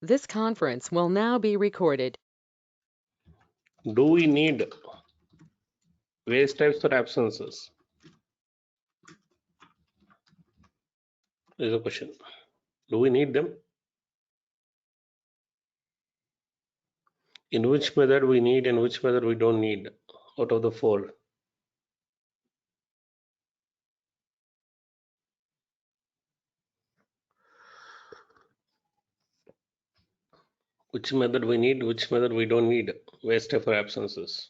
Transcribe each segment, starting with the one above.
This conference will now be recorded. Do we need waste types or absences? Is a question. Do we need them? In which method we need and which method we don't need out of the four? Which method we need, which method we don't need? Waste type or absences?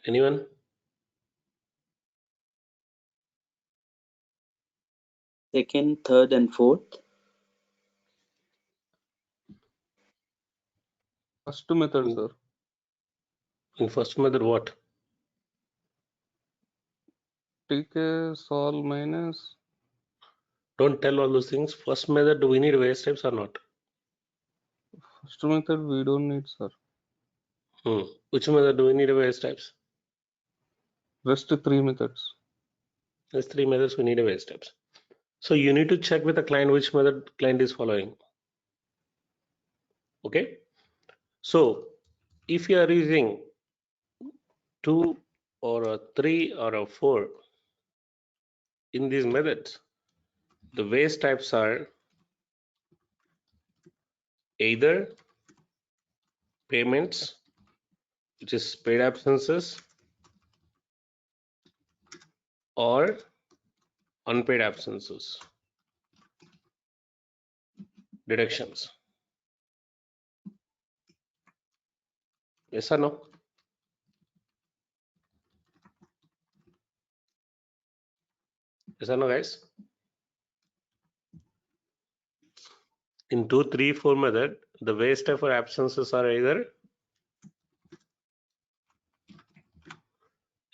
Anyone? Second, third, and fourth. First method, sir. In first method, what? TK sol minus. Don't tell all those things. First method, do we need waste types or not? First method we don't need, sir. Which method do we need waste types? Rest three methods. There's three methods we need waste types. So you need to check with the client which method client is following. Okay. So if you are using 2 or a 3 or a 4 in these methods, the waste types are either payments, which is paid absences, or unpaid absences, deductions. Yes or no? Yes or no, guys? In 2, 3, 4 method, the waste type for absences are either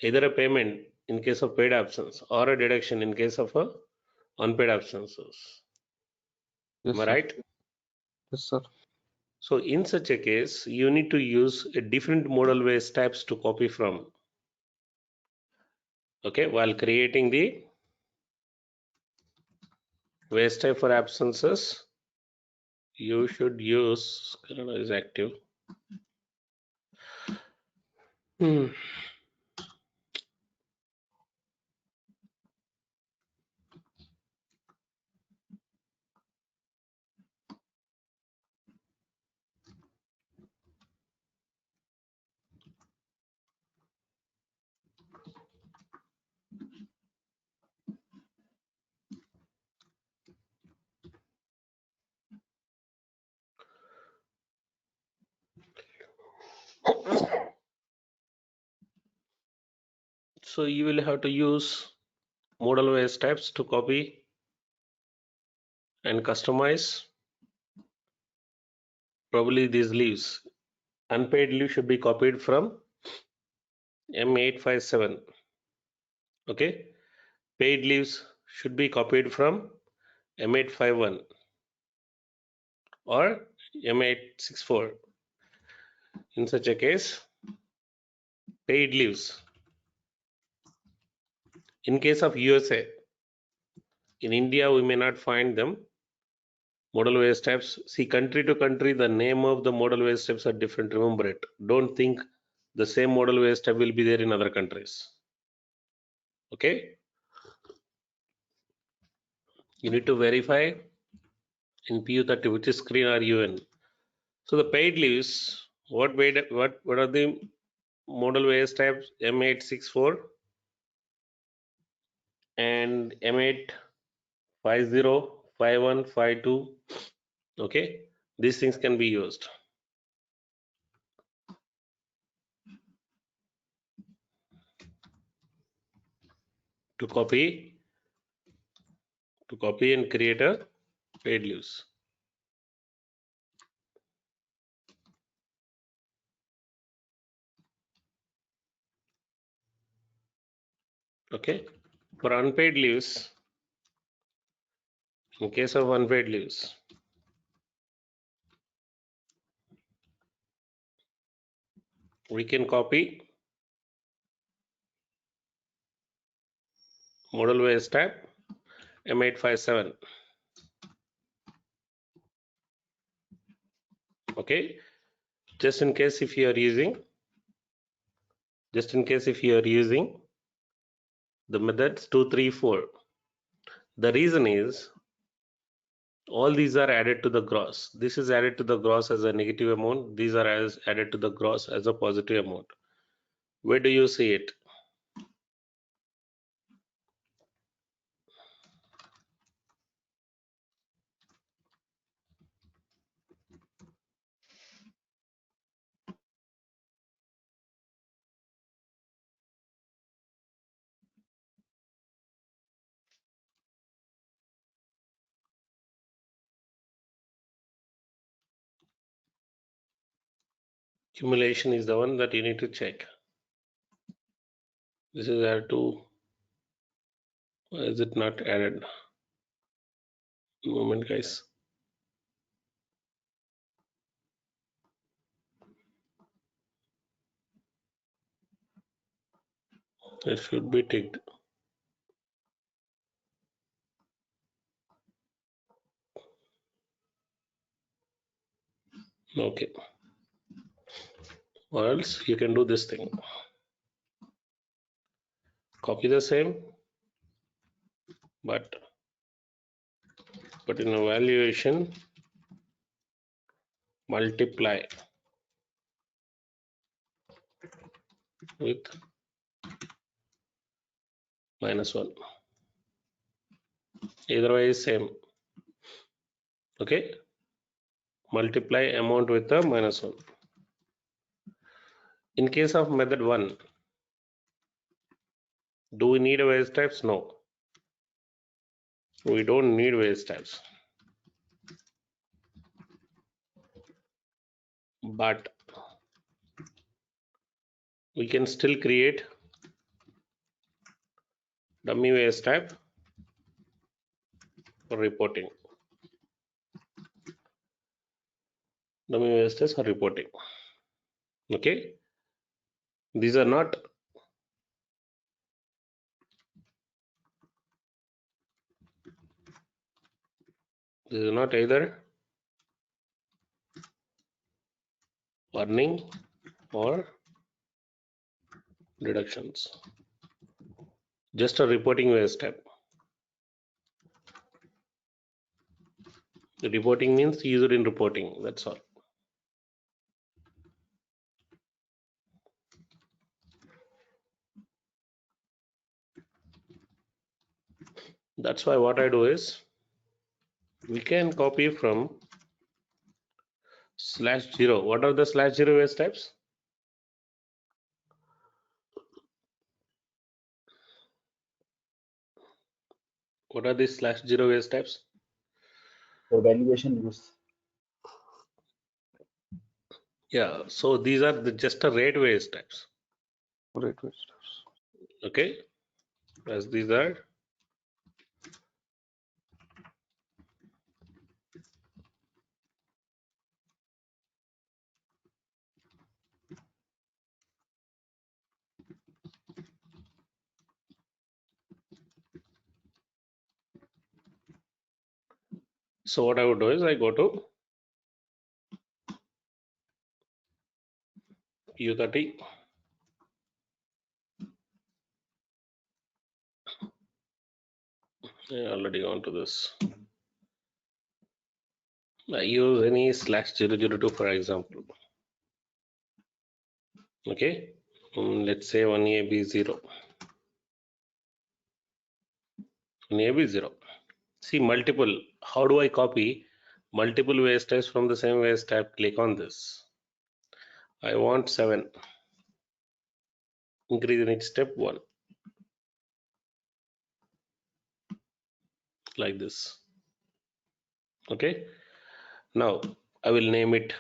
a payment in case of paid absence or a deduction in case of a unpaid absences. Yes, Am I sir. right? Yes, sir. So in such a case, you need to use a different modal waste types to copy from. Okay, while creating the waste type for absences, you should use Kannada is active. So you will have to use modal waste types to copy and customize probably these leaves. Unpaid leave should be copied from M857. Okay, paid leaves should be copied from M851 or M864. In such a case, paid leaves. In case of USA, in India we may not find them. Modal waste types. See, country to country, the name of the modal waste types are different. Remember it. Don't think the same modal waste type will be there in other countries. Okay. You need to verify in PU30 which is screen or UN. So the paid leaves, what are the modal waste types? M864 and M850, 51, 52. Okay, these things can be used. To copy and create a paid leaves. Okay, for unpaid leaves, In case of unpaid leaves, we can copy model waste tab M857. Okay, just in case if you are using the methods 2, 3, 4, the reason is all these are added to the gross. This is added to the gross as a negative amount. These are added to the gross as a positive amount. Where do you see it? Accumulation is the one that you need to check. This is added to. Why is it not added? Moment, guys. It should be ticked. Okay. Or else you can do this thing. Copy the same, but in evaluation, multiply with -1. Either way is same. Okay. Multiply amount with a -1. In case of method 1, do we need a waste types? No. We don't need waste types. But we can still create dummy waste type for reporting. Dummy waste types for reporting. Okay. These are not either earning or deductions. Just a reporting waste type. The reporting means used in reporting. That's all. That's why what I do is we can copy from /0. What are the /0 waste types? What are these /0 waste types? For valuation use. Yeah, so these are just a rate waste types. Rate waste. Okay, as these are so what I would do is I go to U30. I already gone to this. I use any /002 for example. Okay, let's say 1AB0. 1AB0. See multiple. How do I copy multiple waste types from the same waste type? Click on this. I want 7. Increase in each step 1. Like this. Okay. Now I will name it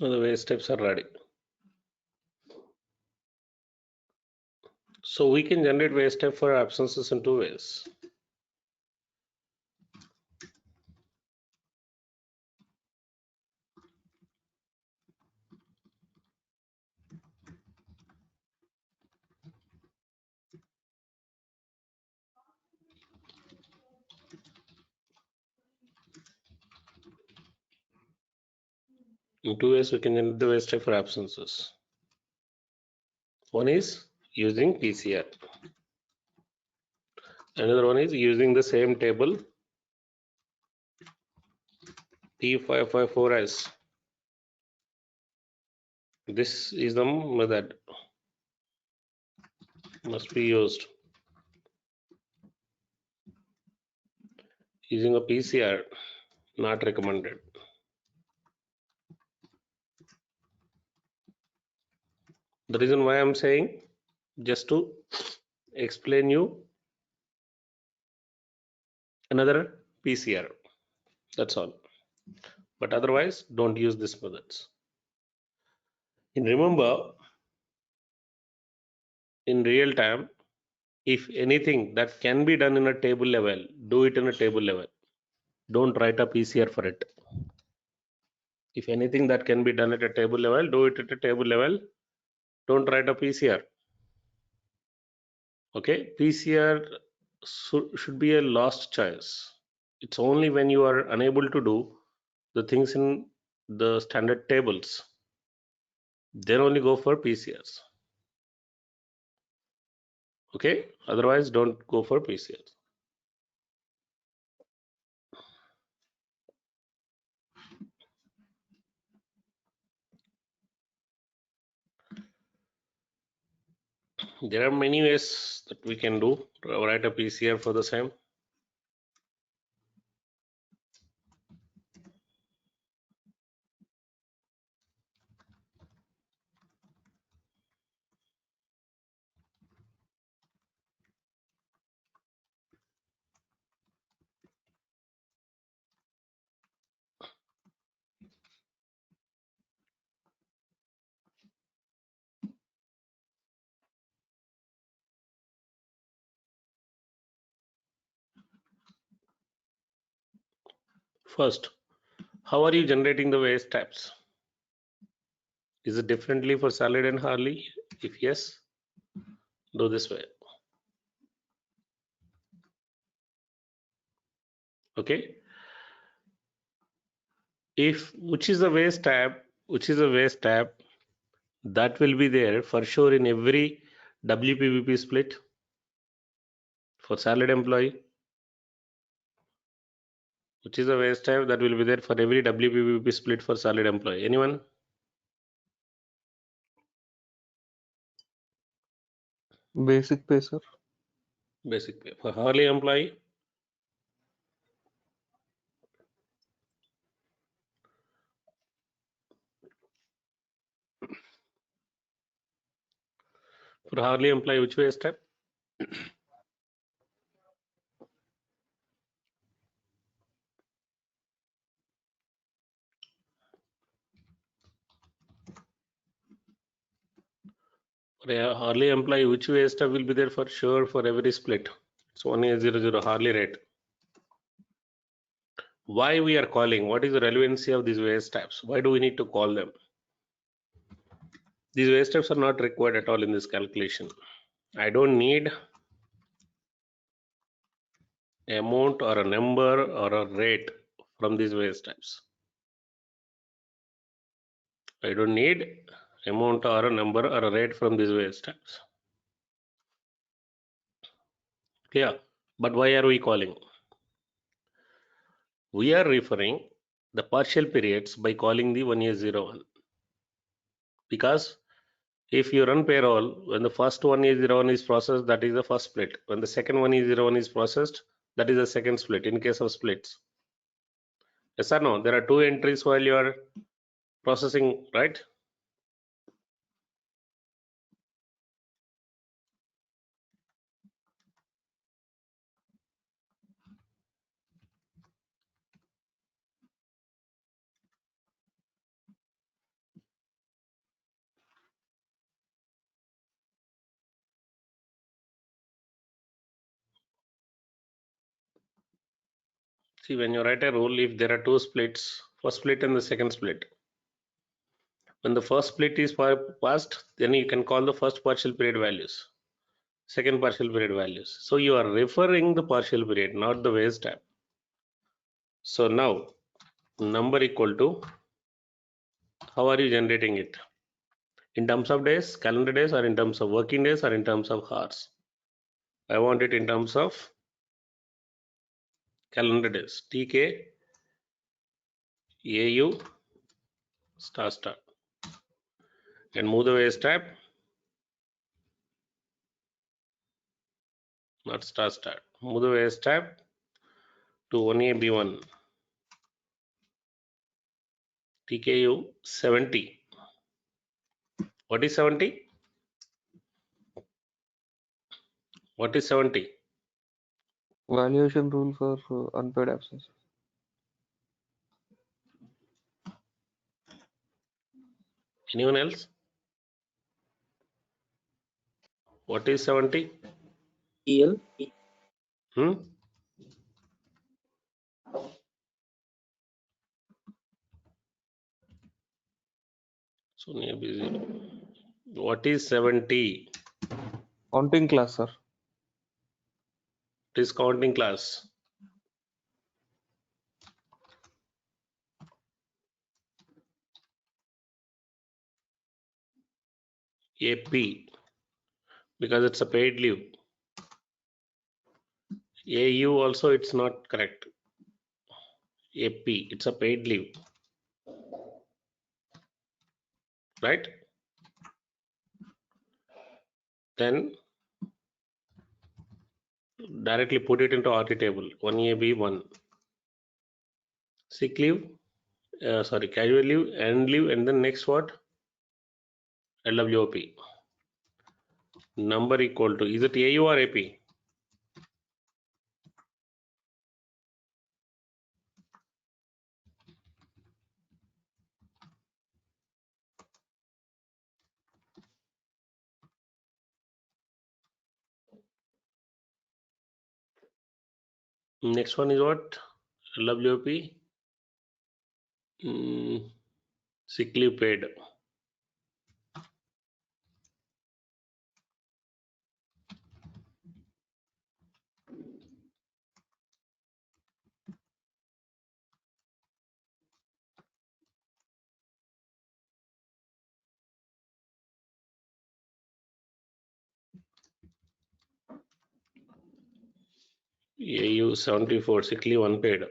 Now the wage steps are ready. So we can generate wage step for absences in two ways. In two ways we can generate the wage step for absences. One is using PCR. Another one is using the same table T554S. This is the method must be used. Using a PCR, not recommended. The reason why I'm saying, just to explain you another PCR. That's all. But otherwise, don't use these methods. And remember, in real time, if anything that can be done in a table level, do it in a table level. Don't write a PCR for it. If anything that can be done at a table level, do it at a table level. Don't write a PCR. Okay, PCR should be a last choice. It's only when you are unable to do the things in the standard tables, then only go for PCRs. Okay, otherwise don't go for PCRs. There are many ways that we can do write a PCR for the same. First, how are you generating the wage types? Is it differently for salaried and hourly? If yes, do this way. Okay. If which is the wage tab, that will be there for sure in every WPVP split for salaried employee, which is a wage tab that will be there for every WPVP split for salaried employee. Anyone? Basic pay, sir. Basic pay. For hourly employee, which wage tab? For a hourly employee, which wage tab will be there for sure for every split? So 1800 hourly rate. Why we are calling? What is the relevancy of these wage tabs? Why do we need to call them? These wage tabs are not required at all in this calculation. I don't need amount or a number or a rate from these wage tabs. I don't need amount or a number or a rate from these wage tabs. Clear? But why are we calling? We are referring the partial periods by calling the 1801. Because if you run payroll, when the first 1801 is processed, that is the first split. When the second 1801 is processed, that is the second split in case of splits. Yes or no? There are two entries while you are processing, right? See, when you write a rule, if there are two splits, first split and the second split, when the first split is passed, then you can call the first partial period values, second partial period values. So you are referring the partial period, not the wage tab. So now number equal to, how are you generating it? In terms of days, calendar days, or in terms of working days, or in terms of hours? I want it in terms of calendar days. TK AU star star, and move the wage tab, not star star, move the wage tab to 1AB1 TKU 70. What is 70? What is 70? Valuation rule for unpaid absence. Anyone else? What is 70? EL. Hmm? So near busy. What is 70? Counting class, sir. It is counting class. AP, because it's a paid leave. AU also it's not correct. AP, it's a paid leave, right? Then directly put it into RT table. 1AB1 sick leave, sorry, casual leave, and leave, and then next what? LWOP. Number equal to, is it AU or AP? Next one is what? LWOP. Sick leave paid. AU 74, sick leave unpaid.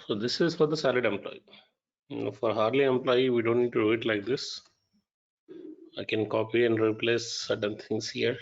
So this is for the salaried employee. For hourly employee, we don't need to do it like this. I can copy and replace certain things here.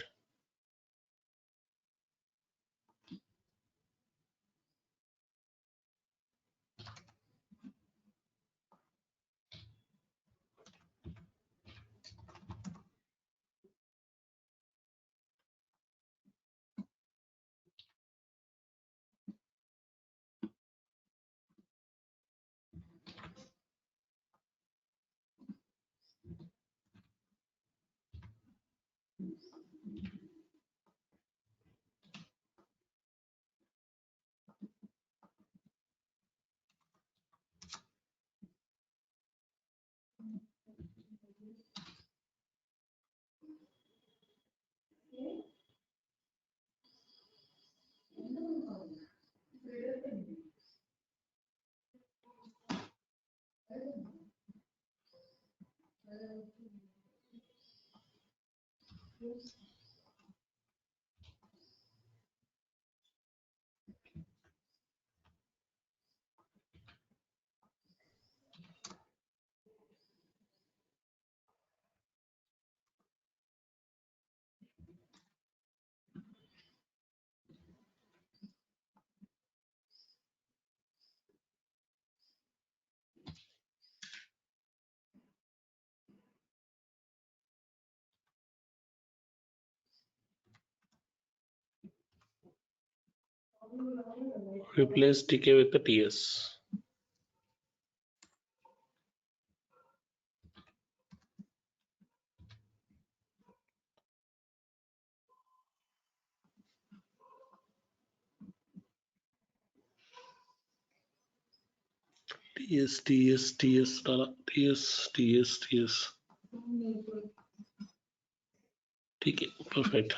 Replace TK with the TS. TS, TS, TS, TS, TS, TS. TK, perfect.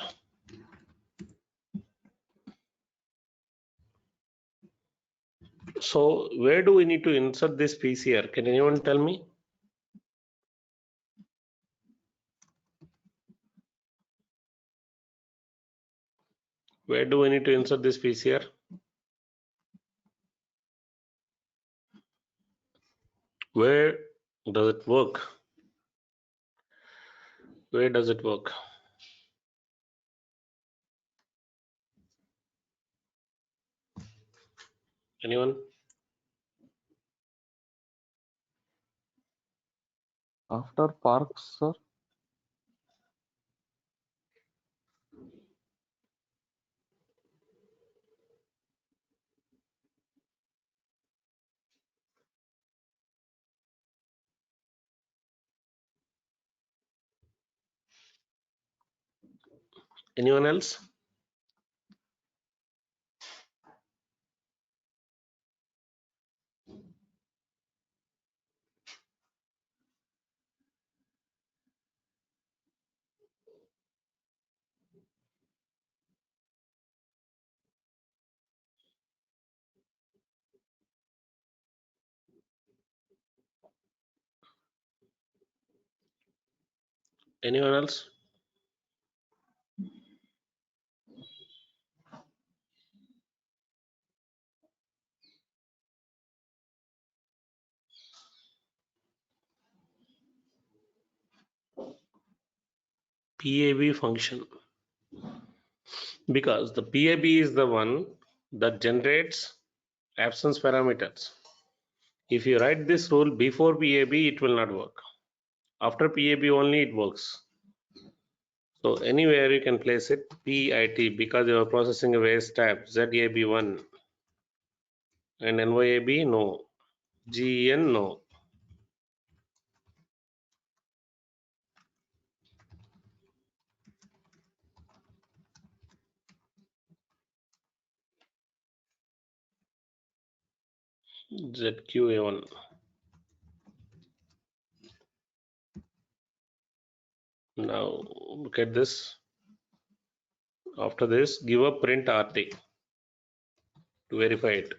So where do we need to insert this piece here? Can anyone tell me? Where do we need to insert this piece here? Where does it work? Where does it work? Anyone? After parks, sir. Anyone else? Anyone else? PAB function. Because the PAB is the one that generates absence parameters. If you write this rule before PAB, it will not work. After PAB only it works. So anywhere you can place it PIT because you are processing a waste tab ZAB1 and NYAB no, GEN no. ZQA1. Now look at this. After this, give a print RT to verify it.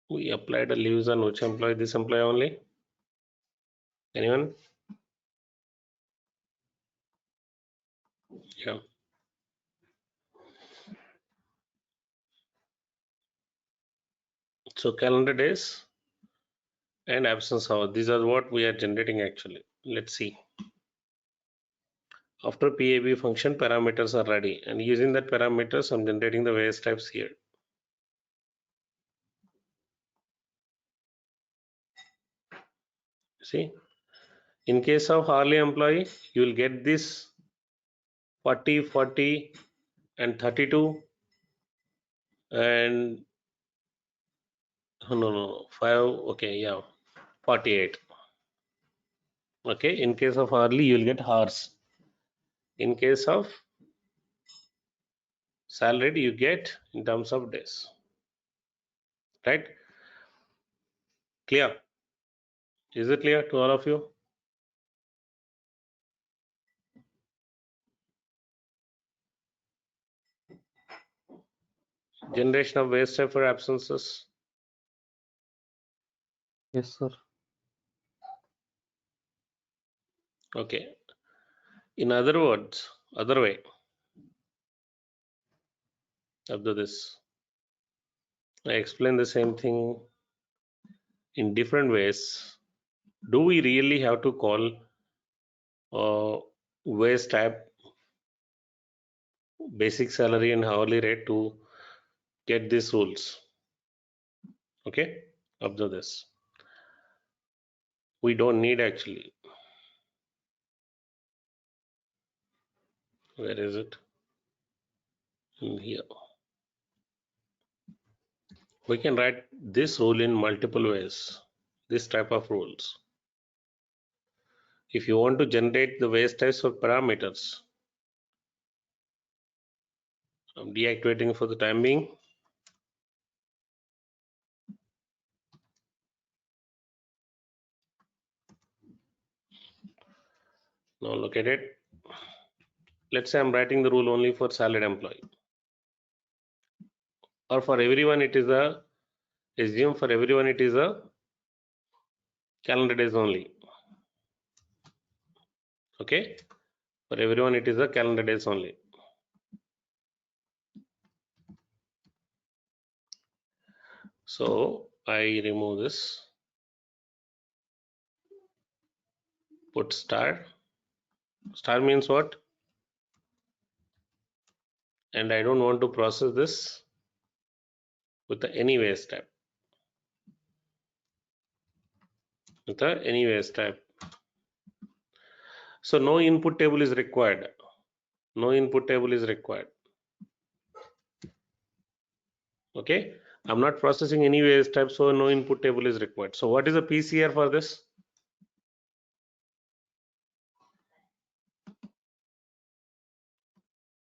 We applied a leaves on which employee? This employee only? Anyone? Yeah. So calendar days and absence hour. These are what we are generating actually. Let's see. After PAB function, parameters are ready, and using that parameters, I'm generating the various types here. See, in case of hourly employee, you will get this 40, 40, and 32, and no, 5. Okay, yeah, 48. Okay, in case of hourly, you will get hours. In case of salaried, you get in terms of days. Right? Clear? Is it clear to all of you? Generation of waste type for absences. Yes, sir. Okay. In other words, other way, after this, I explain the same thing in different ways. Do we really have to call waste type basic salary and hourly rate to get these rules? Okay, observe this. We don't need actually. Where is it? In here. We can write this rule in multiple ways. This type of rules. If you want to generate the waste types for parameters, I'm deactivating for the time being. Now look at it. Let's say I'm writing the rule only for salaried employee, or for everyone it is a, assume for everyone it is a calendar days only. Okay, for everyone it is a calendar days only. So I remove this, put star. Star means what? And I don't want to process this with the any waste type. With the any waste type. So no input table is required. No input table is required. Okay, I'm not processing any waste type, so no input table is required. So what is the PCR for this?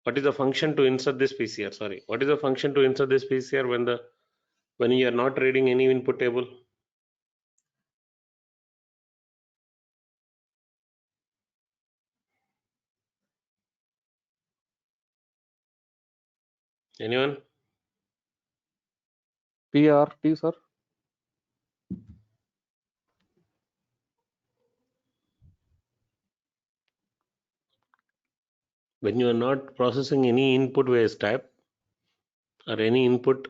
What is the function to insert this PCR? Sorry, what is the function to insert this PCR when you are not reading any input table? Anyone? PRT, sir. When you are not processing any input waste type or any input,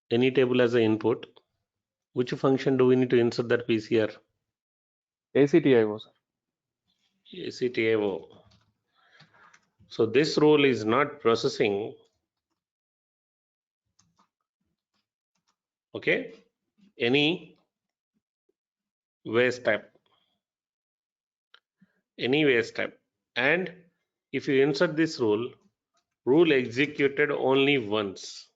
any table as an input, which function do we need to insert that PCR? ACTIO, sir. ACTAO. So this rule is not processing, okay, any waste type, and if you insert this rule executed only once.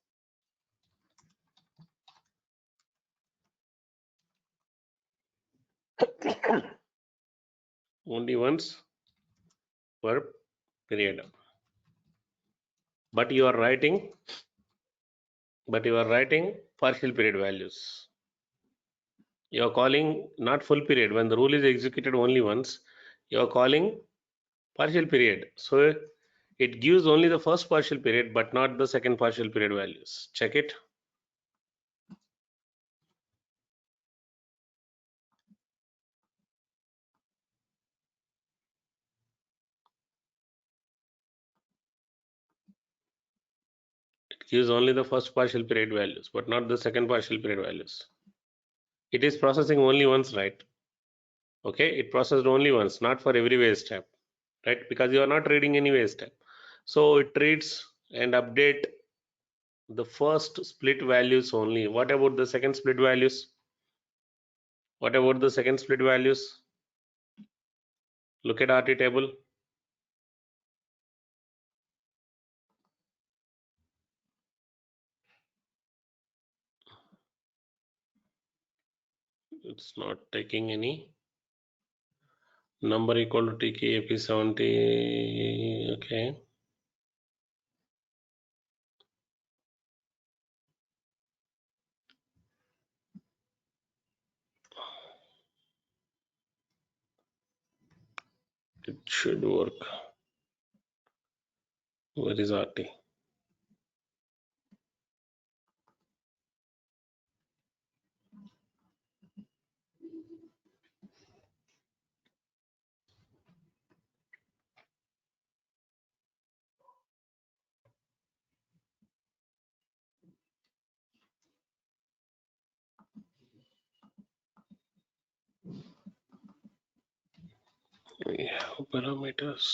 Only once per period. But you are writing partial period values. You are calling not full period. When the rule is executed only once, you are calling partial period. So it gives only the first partial period, but not the second partial period values. Check it. It gives only the first partial period values, but not the second partial period values. It is processing only once, right? Okay, it processed only once, not for every waste type, right? Because you are not reading any waste type. So it reads and update the first split values only. What about the second split values? What about the second split values? Look at RT table. It's not taking any number equal to TKAP 70. Okay. It should work. Where is RT? We have parameters.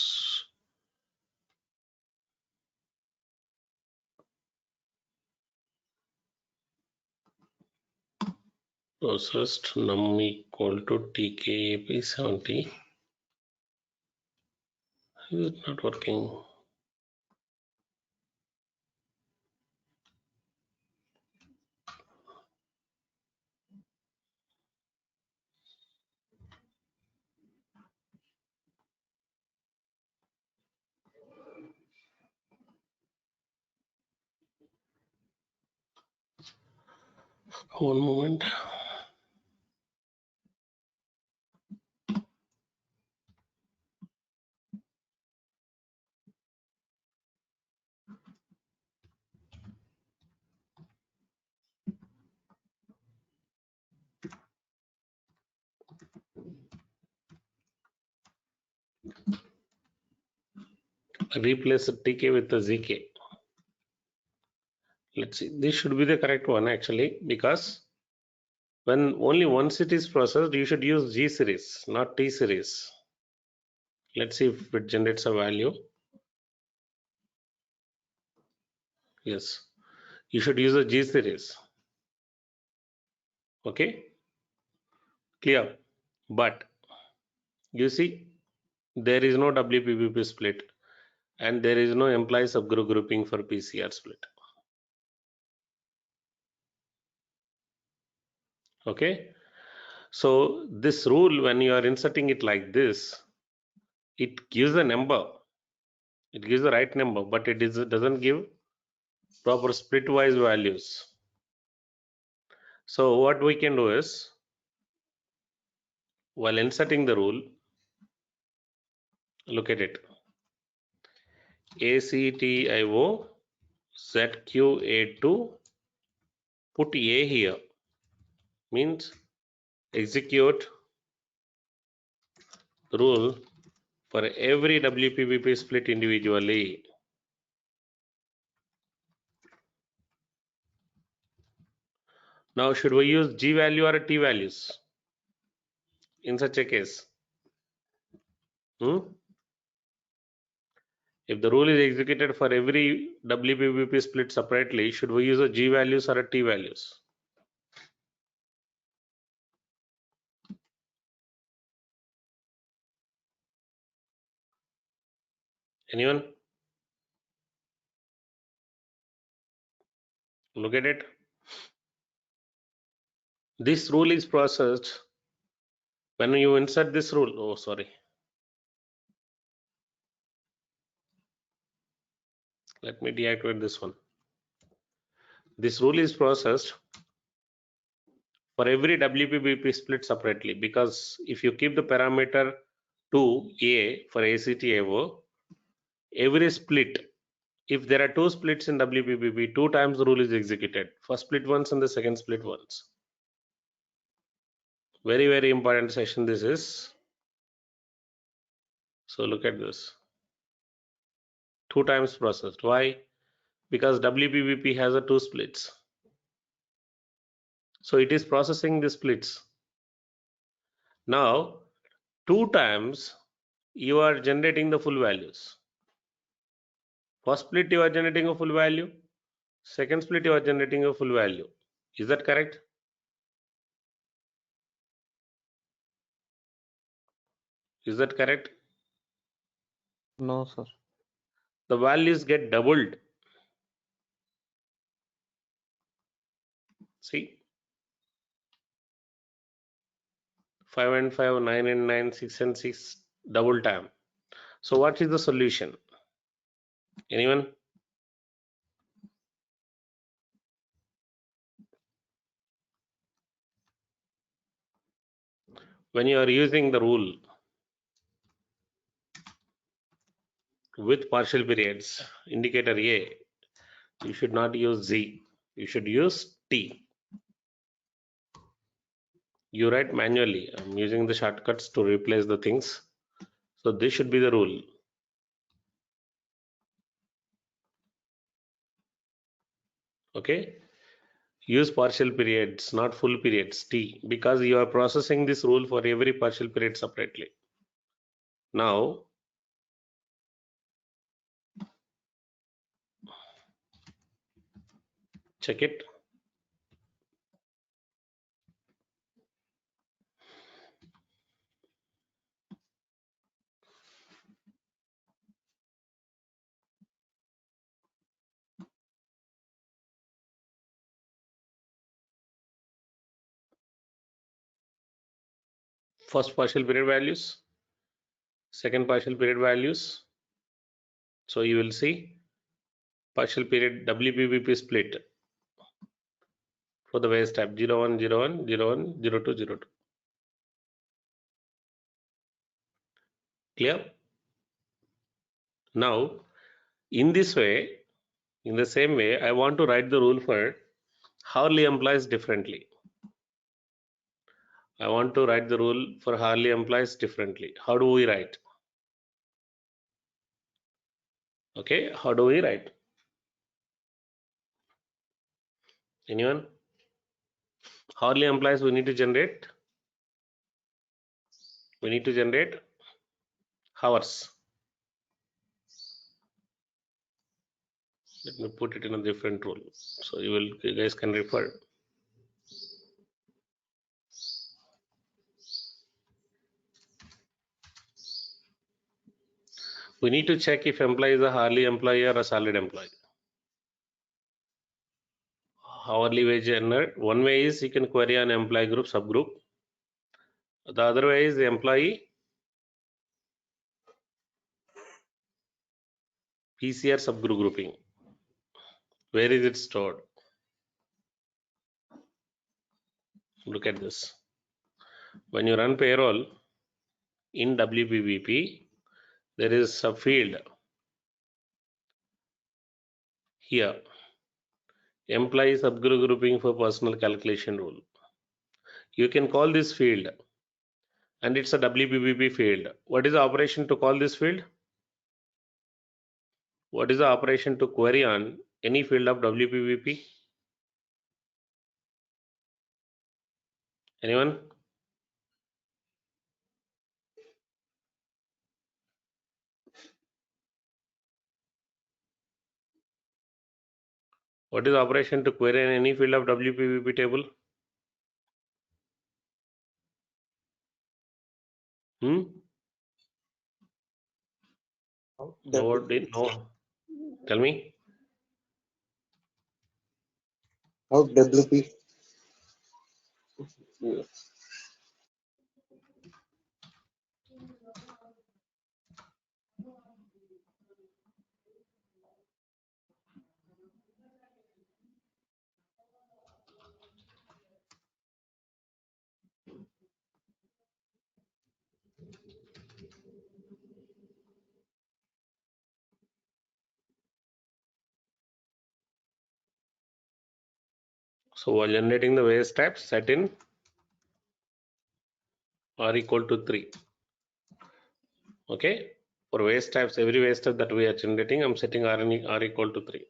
Processed num equal to tkap 70. Is it not working? One moment. Replace tk with the zk. Let's see. This should be the correct one actually, because when only once it is processed, you should use G series, not T series. Let's see if it generates a value. Yes, you should use a G series. Okay, clear. But you see, there is no WPPP split and there is no employee subgroup grouping for PCR split. Okay, so this rule, when you are inserting it like this, it gives a number, it gives the right number, but it doesn't give proper split wise values. So what we can do is, while inserting the rule, look at it. ACTIO ZQA2, put A here, means execute the rule for every WPBP split individually. Now, should we use G value or T values in such a case? If the rule is executed for every WPBP split separately, should we use a G values or a T values? Anyone? Look at it. This rule is processed when you insert this rule. Oh, sorry. Let me deactivate this one. This rule is processed for every WPBP split separately, because if you keep the parameter to A for ACTAO, every split, if there are two splits in WPBP, 2 times the rule is executed. First split once and the second split once. Very, very important session this is. So look at this. 2 times processed. Why? Because WPBP has a 2 splits. So it is processing the splits. Now, 2 times you are generating the full values. First split you are generating a full value. Second split you are generating a full value. Is that correct? Is that correct? No, sir. The values get doubled. See, 5 and 5, 9 and 9, 6 and 6, double time. So what is the solution? Anyone? When you are using the rule, with partial periods. Indicator A. You should not use Z. You should use T. You write manually. I'm using the shortcuts to replace the things. So this should be the rule. Okay. Use partial periods, not full periods, T, because you are processing this rule for every partial period separately. Now, check it. First partial period values, second partial period values. So you will see partial period WPBP split for the waste type 01, 01, 01, 02, 02. Clear? Now, in this way, in the same way, I want to write the rule for hourly employees differently. I want to write the rule for hourly employees differently. How do we write? Okay, how do we write? Anyone? Hourly employees we need to generate. We need to generate hours. Let me put it in a different rule. So you guys can refer. We need to check if employee is a hourly employee or a salaried employee. Hourly wage earner. One way is you can query an employee group, subgroup. The other way is the employee PCR subgroup grouping. Where is it stored? Look at this. When you run payroll in WPBP, there is a field here. Employee subgroup grouping for personal calculation rule. You can call this field and it's a WPBP field. What is the operation to call this field? What is the operation to query on any field of WPBP? Anyone? What is the operation to query on any field of WPBP table? No. Tell me. How WP? So while generating the waste type, set in R equal to 3. Okay. For waste types, every waste type that we are generating, I'm setting R equal to 3.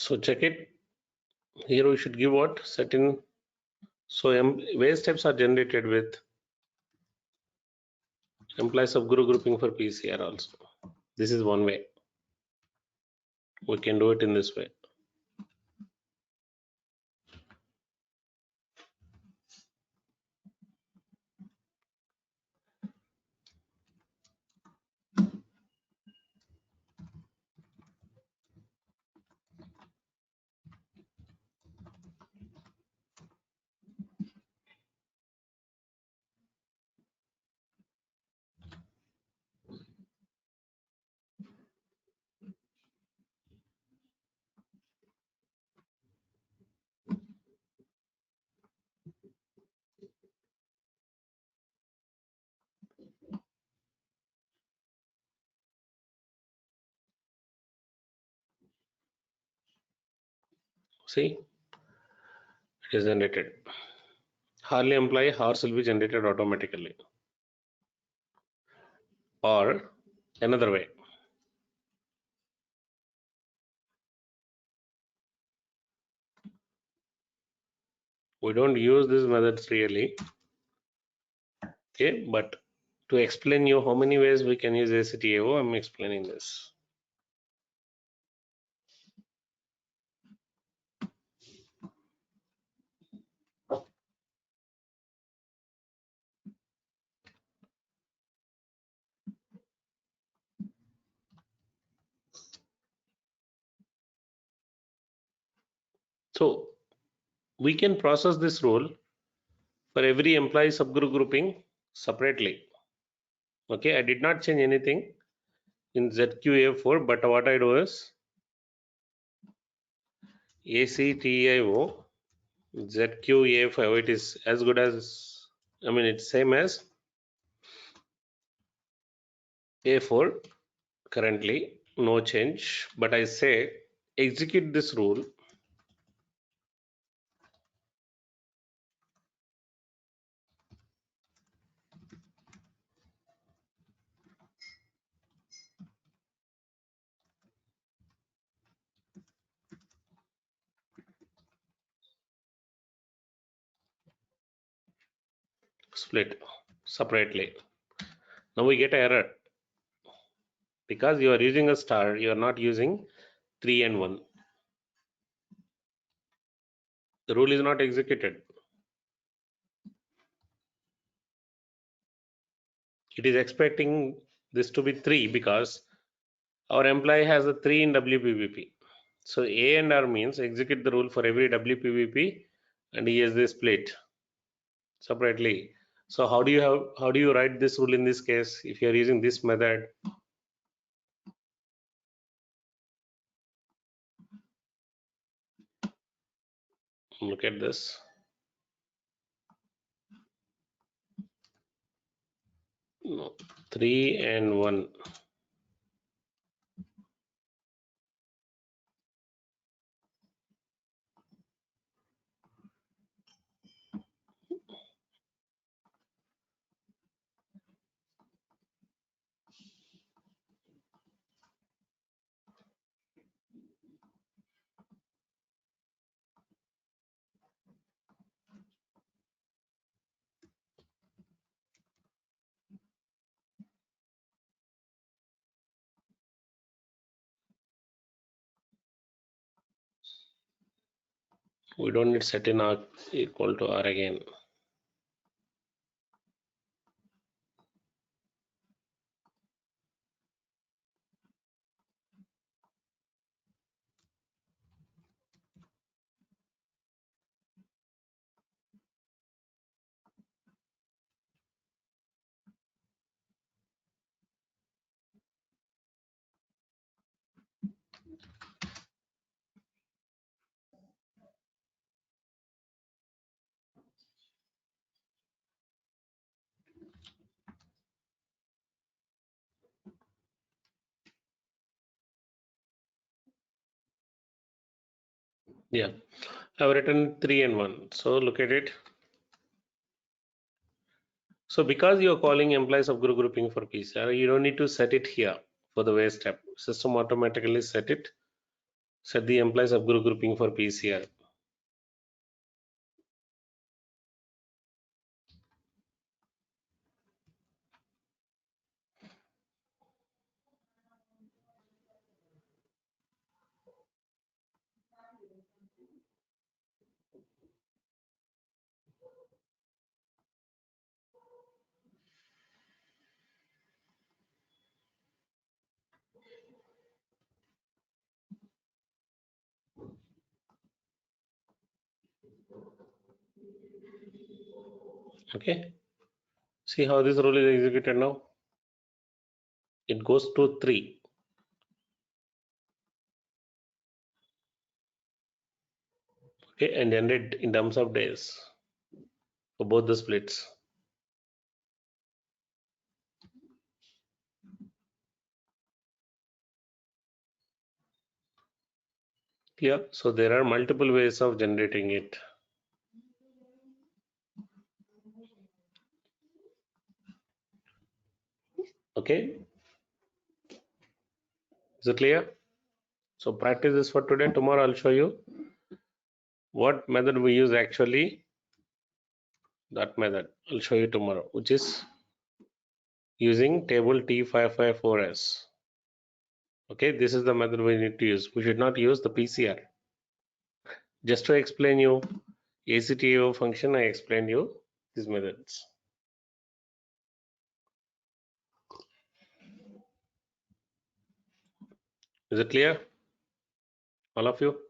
So check it. Here we should give what? Set in. So wage steps are generated with employee subgroup grouping for PCR also. This is one way. We can do it in this way. See, it is generated. Hourly employee hours will be generated automatically. Or another way. We don't use these methods really. Okay, but to explain you how many ways we can use ACTAO, I'm explaining this. So we can process this rule for every employee subgroup grouping separately. Okay, I did not change anything in ZQA4, but what I do is ACTAO ZQA5, it is as good as, I mean, it's same as A4 currently, no change, but I say execute this rule. Split separately. Now we get an error because you are using a star, you are not using 3 and 1. The rule is not executed. It is expecting this to be 3 because our employee has a 3 in WPVP. So A and R means execute the rule for every WPVP and he has this split separately. So how do you write this rule in this case if you are using this method? Look at this. No, 3 and 1. We don't need set in R equal to R again. Yeah, I've written 3 and 1. So look at it. So because you're calling employee subgroup grouping for PCR, you don't need to set it here for the way step. System automatically set it. Set the employee subgroup grouping for PCR. Okay. See how this rule is executed now. It goes to 3. Okay, and generate in terms of days for both the splits. Clear? So there are multiple ways of generating it. Okay. Is it clear? So practice this for today. Tomorrow I'll show you what method we use actually. That method I'll show you tomorrow, which is using table T554S. Okay, this is the method we need to use. We should not use the PCR. Just to explain you ACTAO function, I explained you these methods. Is it clear? All of you?